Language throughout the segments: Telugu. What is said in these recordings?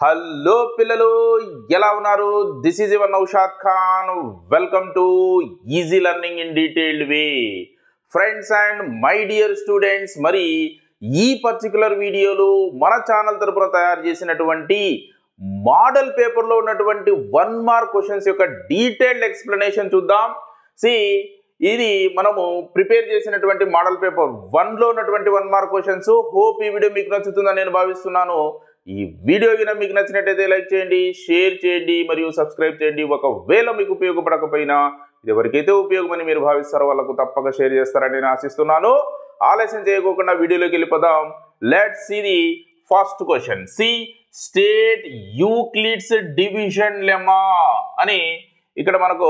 హలో పిల్లలు ఎలా ఉన్నారు? This is your Naushad Khan. Welcome to easy learning in detailed way. Friends and my dear students, మరి ఈ పర్టికులర్ వీడియోలో మన ఛానల్ తరపున తయారు చేసినటువంటి మోడల్ పేపర్లో ఉన్నటువంటి 1 మార్క్ క్వశ్చన్స్ యొక్క డీటెయిల్డ్ ఎక్స్ప్లెనేషన్ చూద్దాం. ఇది మనము ప్రిపేర్ చేసినటువంటి మోడల్ పేపర్ 1లో ఉన్నటువంటి 1 మార్క్ క్వశ్చన్స్. హోప్ ఈ వీడియో మీకు నచ్చుతుందని నేను భావిస్తున్నాను. ఈ వీడియో గిన మీకు నచ్చినట్టయితే లైక్ చేయండి, షేర్ చేయండి మరియు సబ్స్క్రైబ్ చేయండి. ఒకవేళ మీకు ఉపయోగపడకపోయినా ఇది ఎవరికైతే ఉపయోగమని మీరు భావిస్తారో వాళ్ళకు తప్పక షేర్ చేస్తారని నేను ఆశిస్తున్నాను. ఆలస్యం చేయకుండా వీడియోలోకి వెళ్ళిపోదాం. Let's see the first question. State Euclid's division lemma అని ఇక్కడ మనకు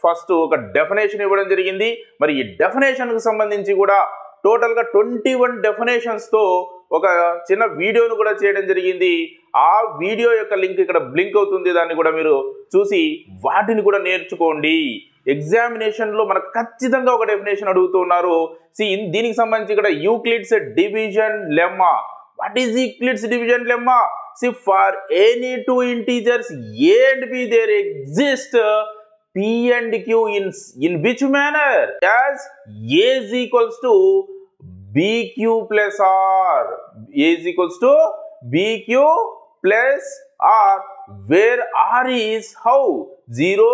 ఫస్ట్ ఒక డెఫినేషన్ ఇవ్వడం జరిగింది. మరి ఈ డెఫినేషన్కు సంబంధించి కూడా టోటల్గా 21 డెఫినేషన్స్తో ఒక చిన్న వీడియోను కూడా చేయడం జరిగింది. ఆ వీడియో యొక్క లింక్ ఇక్కడ బ్లింక్ అవుతుంది. దాన్ని కూడా మీరు చూసి వాటిని కూడా నేర్చుకోండి. ఎగ్జామినేషన్లో మనకు ఖచ్చితంగా ఒక డెఫినేషన్ అడుగుతున్నారు. దీనికి సంబంధించి ఇక్కడ Euclid's division lemma. What is Euclid's division lemma? For any two integers a and b there exist p and q in which manner? As a is equals to bq plus r. A is equals to bq plus r, where r is how? 0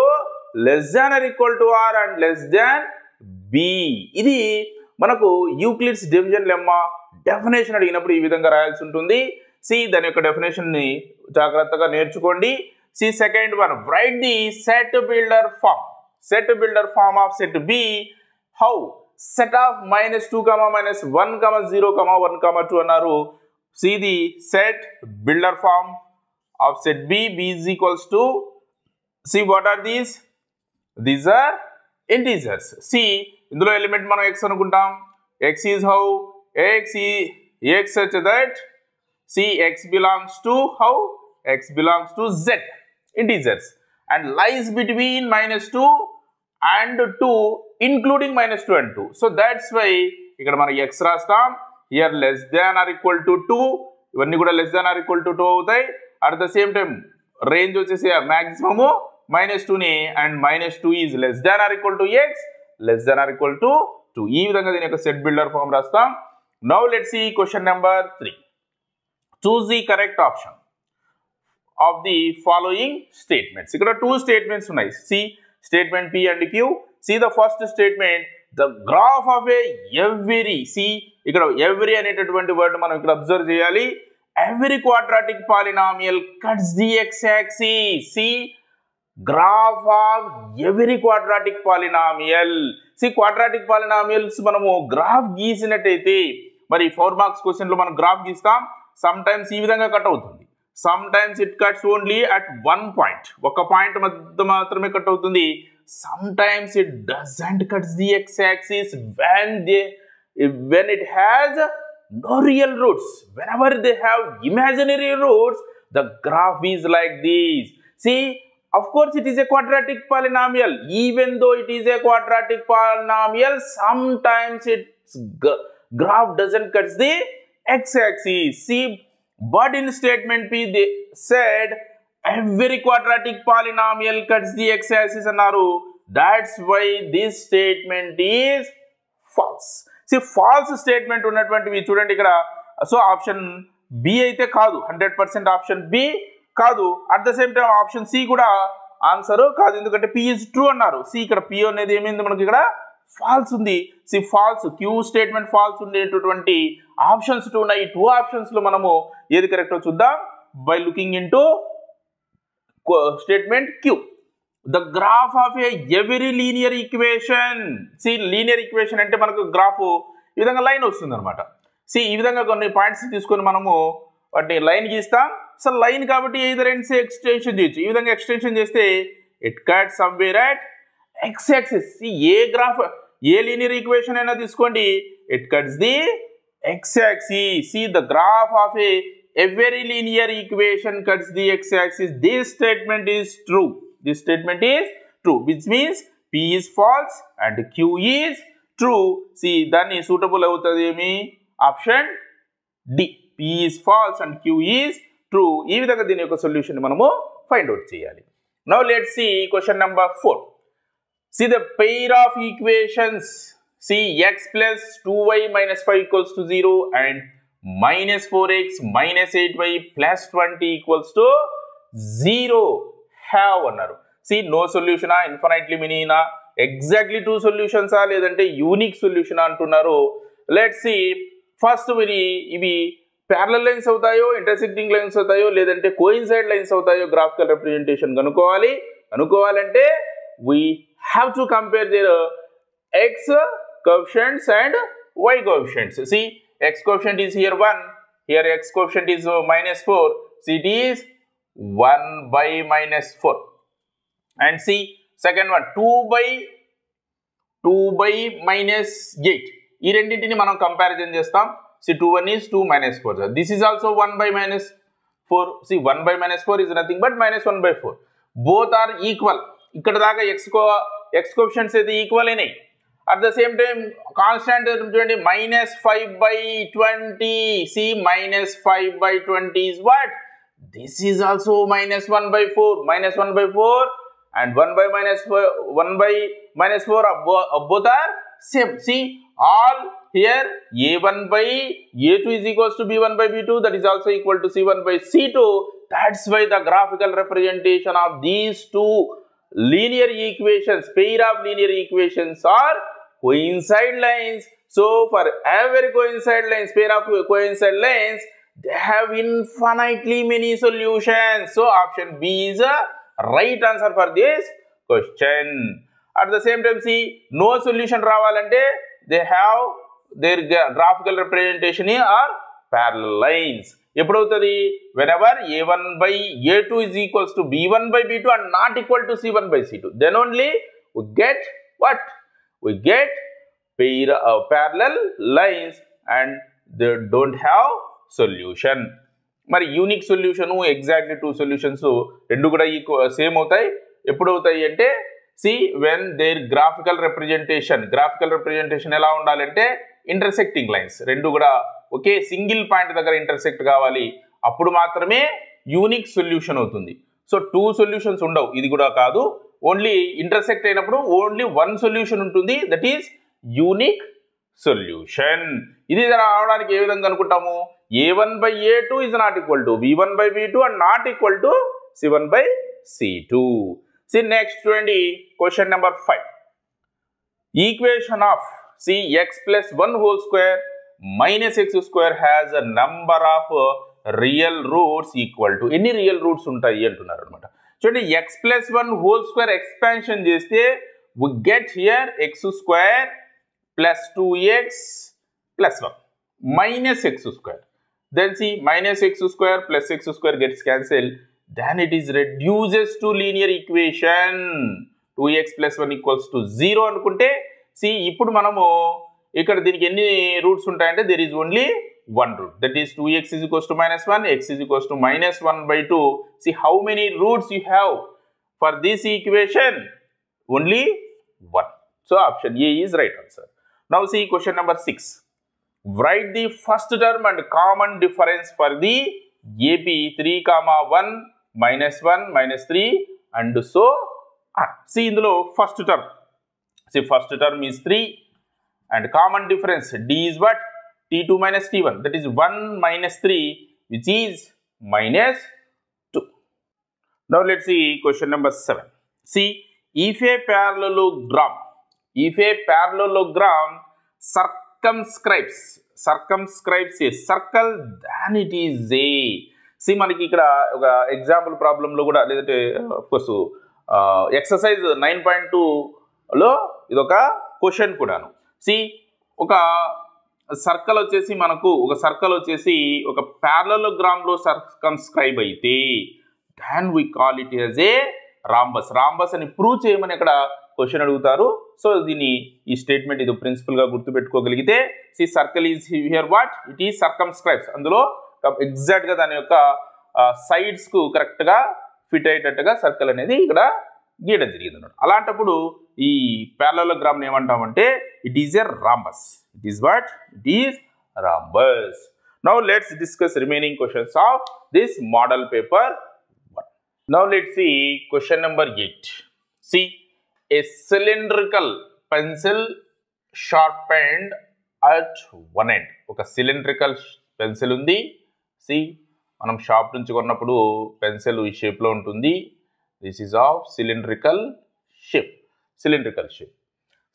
less than or equal to r and less than b. ఇది మనకు యూక్లిడ్స్ డివిజన్ లెమ్మా డెఫినేషన్ అడిగినప్పుడు ఈ విధంగా రాయాల్సి ఉంటుంది. దాని యొక్క డెఫినేషన్ ని జాగ్రత్తగా నేర్చుకోండి. Second one, write the set builder form. Set builder form of set B. How? Set of -2, -1, 0, 1, 2 అన్నారు. The set builder form of set B. B is equals to, what are these? These are integers. ఇందులో ఎలిమెంట్ మనం x అనుకుంటాం. X is how? X such that x belongs to how? X belongs to z, integers, and lies between -2 and 2, including -2 and 2. So that's why ఇక్కడ మనం x రాస్తాం. here less than or equal to 2, ఇవన్నీ కూడా less than or equal to 2 అవుతాయి. at the same time range వచ్చేసి maximum -2 ని, and -2 is less than or equal to x, less than or equal to 2. ఈ విధంగా దీని యొక్క సెట్ బిల్డర్ ఫామ్ రాస్తాం. now let's see question number 3. choose the correct option of the following statements. ఇక్కడ 2 statements ఉన్నాయి. Statement P and Q. The first statement, the graph of a every. ఇక్కడ every అనేటటువంటి వర్డ్ మనం ఇక్కడ అబ్జర్వ్ చేయాలి. every quadratic polynomial cuts the x-axis. graph of every quadratic polynomial. quadratic polynomials మనము గ్రాఫ్ గీసినట్టయితే, మరి 4 మార్క్స్ క్వశ్చన్ లో మనం గ్రాఫ్ గీస్తాం. సమ్ టైమ్స్ ఈ విధంగా కట్ అవుతుంది. Some times it cuts only at 1 point. ఒక పాయింట్ మధ్య మాత్రమే కట్ అవుతుంది. Some times it doesn't cuts the X axis when it has no real roots. Whenever they have imaginary roots, the graph is like this. Of course it is a quadratic polynomial. Even though it is a quadratic polynomial, sometimes its graph doesn't cut the x-axis. But in statement P they said every quadratic polynomial cuts the x-axis అన్నారు. That's why this statement is false. false statement ఉన్నటువంటివి చూడండి ఇక్కడ. ఆప్షన్ బి అయితే కాదు, 100% ఆప్షన్ బి కాదు. At the same time option C కూడా ఆన్సర్ కాదు, ఎందుకంటే పి ఇస్ ట్రూ అన్నారు. ఇక్కడ పి అనేది ఏమైంది మనకి ఇక్కడ ఫాల్స్ ఉంది. ఫాల్స్, క్యూ స్టేట్మెంట్ ఫాల్స్ ఉండేటటువంటి ఆప్షన్స్ 2 ఉన్నాయి. ఈ 2 ఆప్షన్స్ లో మనము ఏది కరెక్టో చూద్దాం. By looking into statement Q. The graph of a every linear equation. Linear equation అంటే మనకు గ్రాఫ్ ఈ విధంగా లైన్ వస్తుంది అనమాట. ఈ విధంగా కొన్ని పాయింట్స్ తీసుకొని మనము వాటిని లైన్ గీస్తాం. లైన్ కాబట్టి ఎయిదర్ ఎండ్స్ ఎక్స్టెన్షన్ చేయొచ్చు. ఈ విధంగా ఎక్స్టెన్షన్ చేస్తే it cut somewhere at x axis. A graph, a linear equation అయినా తీసుకోండి, it cuts the x axis. the graph of a every linear equation cuts the x axis. This statement is true. This statement is true, which means P is false and Q is true. దాన్ని సూటబుల్ అవుతుంది ఏమి? Option D. P is false and Q is true. ఈ విధంగా దీని యొక్క సొల్యూషన్ మనము ఫైండ్ అవుట్ చేయాలి. Now let's see question number 4. See the pair of equations. See x plus 2y minus 5 equals to 0 and minus 4x minus 8y plus 20 equals to 0 have అన్నారు. See no solution infinitely many na exactly two solutions లేదంటే unique solution అంటున్నారు. Let's see first మరి ఇవి parallel lines అవుతాయో intersecting lines అవుతాయో లేదంటే coincide lines అవుతాయో graphical representation కనుక్కోవాలంటే we have to compare their x coefficients and y coefficients. See x coefficient is here 1, here x coefficient is minus 4, so it is 1 by minus 4. And see second one 2 by minus 8. ఈ రెండింటిని మనం కంపారిజన్ చేస్తాం. See 2 is 2 minus 4. This is also 1 by minus 4. See 1 by minus 4 is nothing but minus 1 by 4. Both are equal. ఇక్కడ దాకా x coefficients అయితే ఈక్వల్ అయినాయి. At the same time constant చూడండి minus 5 by 20. See minus 5 by 20 is what? This is also minus 1 by 4. Minus 1 by 4 and 1 by minus 4 both are same. See all here a1 by a2 is equals to b1 by b2, that is also equal to c1 by c2. That's why the graphical representation of these two linear equations, pair of linear equations are coincide lines. So for every coincide lines, pair of coincide lines, they have infinitely many solutions. So option B is a right answer for this question. At the same time, see no solution ravalante they have their graphical representation are parallel lines. ఎప్పుడవుతుంది whenever a1 by a2 is equals to b1 by b2 and not equal to c1 by c2, then only we get what? We get parallel lines and they don't have solution. మరి unique solution exactly two solutions రెండు కూడా సేమ్ అవుతాయి. ఎప్పుడు అవుతాయి అంటే see when their graphical representation ఎలా ఉండాలంటే ఇంటర్సెక్టింగ్ లైన్స్ రెండు కూడా ఒకే సింగిల్ పాయింట్ దగ్గర ఇంటర్సెక్ట్ కావాలి. అప్పుడు మాత్రమే యూనిక్ సొల్యూషన్ అవుతుంది. సో టూ సొల్యూషన్స్ ఉండవు, ఇది కూడా కాదు. ఓన్లీ ఇంటర్సెక్ట్ అయినప్పుడు ఓన్లీ వన్ సొల్యూషన్ ఉంటుంది, దట్ ఈస్ యూనిక్ సొల్యూషన్. ఇది రావడానికి ఏ విధంగా అనుకుంటాము? a1 by a2 is not equal to b1 by b2 and not equal to c1 by c2. See next 20 question number 5. Equation of see x plus 1 whole square minus x square has a number of real roots equal to ఎన్ని రియల్ రూట్స్ ఉంటాయి అంటున్నారు అనమాట. చూడండి x plus 1 whole square expansion చేస్తే we get here x square plus 2x plus 1 minus x square. Then see minus x square plus x square gets cancelled. Then it is reduces to linear equation 2x plus 1 equals to 0 అనుకుంటే see ఇప్పుడు మనము ఇక్కడ దీనికి ఎన్ని రూట్స్ ఉంటాయంటే there is only one root, that is 2x is equals to minus 1, x is equals to minus 1 by 2. See how many roots you have for this equation? Only one. So option A is right answer. Now see question number 6. Write the first term and common difference for the AP 3, 1, minus 1, minus 3 and so on. See indulo first term. See first term is 3 and common difference D is what? T2 minus T1, that is 1 minus 3 which is minus 2. Now let's see question number 7. See if a parallelogram circumscribes a circle, then it is a. See మనకి ఇక్కడ ఒక ఎగ్జాంపుల్ ప్రాబ్లంలో కూడా లేదంటే ఆఫ్కోర్స్ ఎక్సర్సైజ్ 9.2 లో ఇదొక క్వశ్చన్ కూడాను. సి ఒక సర్కిల్ వచ్చేసి మనకు ఒక ప్యారలలోగ్రామ్ లో సర్కమ్స్క్రైబ్ అయితే then we call it as a rhombus అని ప్రూవ్ చేయమని అక్కడ క్వశ్చన్ అడుగుతారు. సో దీన్ని ఈ స్టేట్మెంట్ ఇది ప్రిన్సిపల్ గా గుర్తుపెట్టుకోగలిగితే see circle is here what it is circumscribes, అందులో ఎగ్జాక్ట్ గా దాని యొక్క సైడ్స్ కు కరెక్ట్ గా ఫిట్ అయ్యేటట్టుగా సర్కిల్ అనేది ఇక్కడ గీయడం జరిగింది అన్నమాట. అలాంటప్పుడు ఈ ప్యారలలోగ్రామ్ ఏమంటామంటే it is a rhombus. It is what? It is rhombus. Now let's discuss remaining questions of this model paper 1. Now let's see question number 8. See, a cylindrical pencil sharpened at one end. ఒక cylindrical pencil ఉంది. See, మనం షాప్ నుంచి కొన్నప్పుడు పెన్సిల్ ఈ షేప్లో ఉంటుంది. This is of cylindrical shape.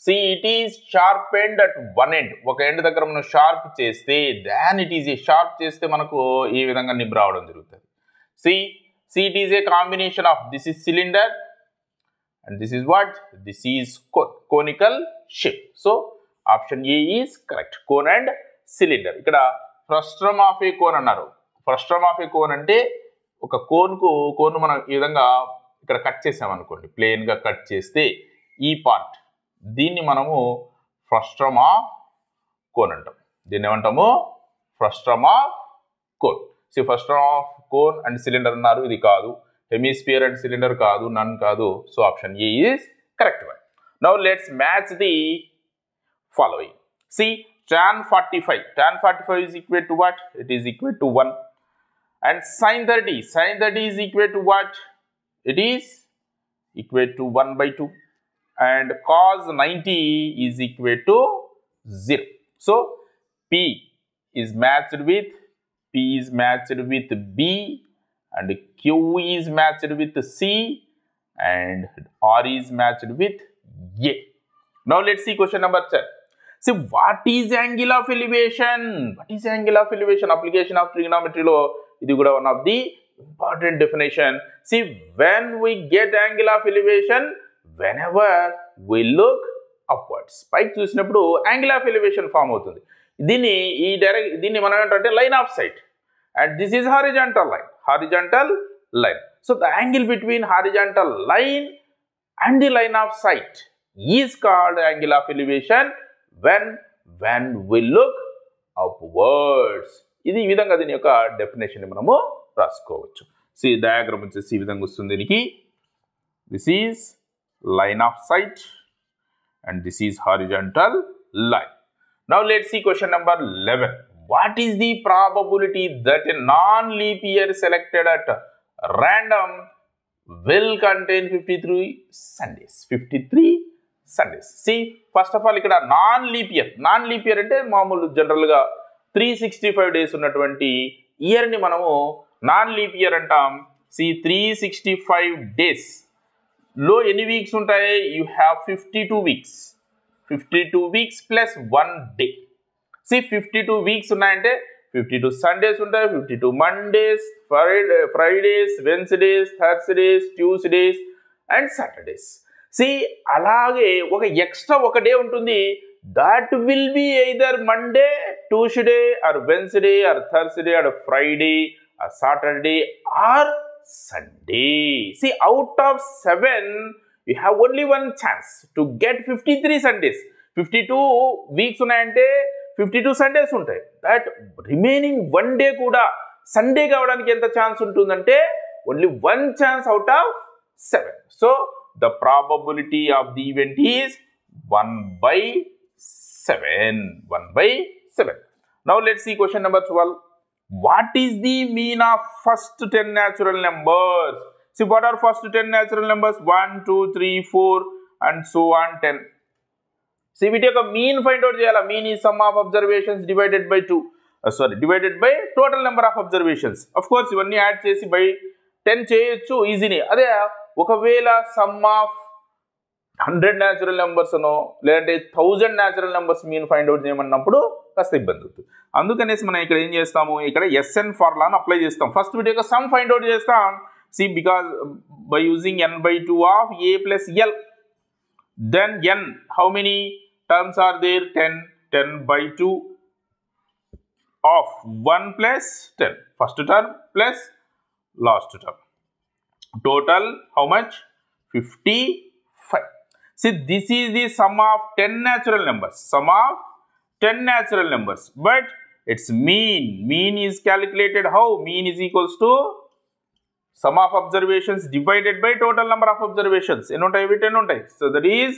See, it is sharpened at one end. ఒక ఎండ్ దగ్గర మనం షార్ప్ చేస్తే then it is a sharp చేస్తే మనకు ఈ విధంగా నిబ్ రావడం జరుగుతుంది. See, it is a combination of this is cylinder and this is what? This is conical shape. So, option A is correct. Cone and cylinder. ఇక్కడ frustrum of a cone అన్నారు. frustrum of a cone అంటే ఒక కోన్ మనం ఈ విధంగా ఇక్కడ కట్ చేసామనుకోండి, ప్లెయిన్గా కట్ చేస్తే ఈ పార్ట్ దీన్ని మనము ఫ్రస్ట్రమ్ ఆఫ్ కోన్ అంటాం. దీన్ని ఏమంటాము? Frustum of cone. So frustum of cone and cylinder అన్నారు, ఇది కాదు. హెమిస్పియర్ అండ్ సిలిండర్ కాదు, నన్ కాదు. So option A is correct one. Now let's match the following. See tan 45 is equal to what? It is equal to 1. And sin 30 is equal to what? It is equal to 1 by 2. And cos 90 is equal to 0. So, P is matched with B and Q is matched with C and R is matched with A. Now, let's see question number 10. See, what is angle of elevation? Application of trigonometry law. This is one of the important definition. See, when we get angle of elevation, whenever we look upwards, పైకి చూసినప్పుడు యాంగిల్ ఆఫ్ ఎలివేషన్ ఫామ్ అవుతుంది. దీన్ని మనం ఏంటంటే line of sight, and this is horizontal line. So the angle between horizontal line and the line of sight is called angle of elevation when we look upwards. ఇది ఈ విధంగా దీని యొక్క డెఫినేషన్ మనము రాసుకోవచ్చు. సో ఈ డయాగ్రామ్ వచ్చేసి ఈ విధంగా వస్తుంది. దీనికి this is line of sight and this is horizontal line. Now let's see question number 11. What is the probability that a non-leap year selected at random will contain 53 Sundays? See, first of all ఇక్కడ నాన్ లీప్ ఇయర్ అంటే మామూలు జనరల్ గా 365 డేస్ ఉన్నటువంటి ఇయర్ ని మనము నాన్ లీప్ ఇయర్ అంటాం. See, 365 డేస్ లో ఎన్ని వీక్స్ ఉంటాయి? You have 52 weeks plus 1 day. See 52 weeks ఉన్నాయంటే 52 సండేస్ ఉంటాయి, 52 Mondays, Fridays, Wednesdays, Thursdays, Tuesdays and Saturdays. See అలాగే ఒక ఎక్స్ట్రా ఒక డే ఉంటుంది. That will be either Monday, Tuesday or Wednesday or Thursday or Friday or Saturday or Sunday. See, out of 7, you have only one chance to get 53 Sundays. 52 weeks ఉన్నాయంటే 52 Sundays ఉంటాయి. That remaining 1 day కూడా Sunday కావడానికి ఎంత ఛాన్స్ ఉంటుందంటే only 1 chance out of 7. So, the probability of the event is 1 by 7. Now, let's see question number 12. What is the mean of first 10 natural numbers? See, what are first 10 natural numbers? 1, 2, 3, 4 and so on 10. See, we take a mean find out cheyala. Mean is sum of observations divided by divided by total number of observations. Of course, ivanni add chesi by 10 cheyochu easy. Ade ఒకవేళ sum of 100 natural numbers అనో లేదంటే 1000 natural numbers mean find out చేయమన్నప్పుడు కాస్త ఇబ్బంది అవుతుంది. అందుకనేసి మనం ఇక్కడ ఏం చేస్తాము, ఇక్కడ ఎస్ఎన్ ఫార్ములాను అప్లై చేస్తాం. ఫస్ట్ వీటి యొక్క సమ్ ఫైండ్ అవుట్ చేస్తాం. See because by using n/2 of a plus l, then n how many terms are there? 10/2 of 1 plus 10, first term plus last term, total how much? 55. See, this is the sum of 10 natural numbers, but its mean is calculated how? Mean is equals to sum of observations divided by total number of observations. So that is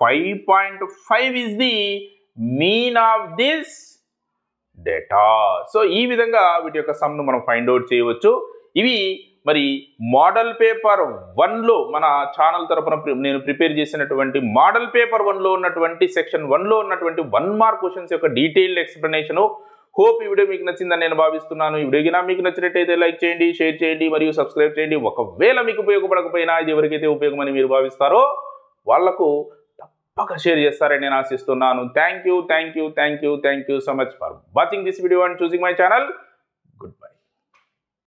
5.5 is the mean of this data. So ఈ విధంగా వీటి యొక్క సమ్ను మనం ఫైండ్ అవుట్ చేయవచ్చు. ఇవి మరి మోడల్ పేపర్ 1లో మన ఛానల్ తరపున నేను ప్రిపేర్ చేసినటువంటి మోడల్ పేపర్ 1లో ఉన్నటువంటి సెక్షన్ 1లో ఉన్నటువంటి 1 మార్క్ క్వశ్చన్స్ యొక్క డీటెయిల్డ్ ఎక్స్ప్లెనేషను. హోప్ ఈ వీడియో మీకు నచ్చిందని నేను భావిస్తున్నాను. ఈ వీడియో మీకు నచ్చినట్టయితే లైక్ చేయండి, షేర్ చేయండి మరియు సబ్స్క్రైబ్ చేయండి. ఒకవేళ మీకు ఉపయోగపడకపోయినా ఇది ఎవరికైతే ఉపయోగమని మీరు భావిస్తారో వాళ్లకు తప్పక షేర్ చేస్తారని నేను ఆశిస్తున్నాను. Thank you so much for watching this video and choosing my channel.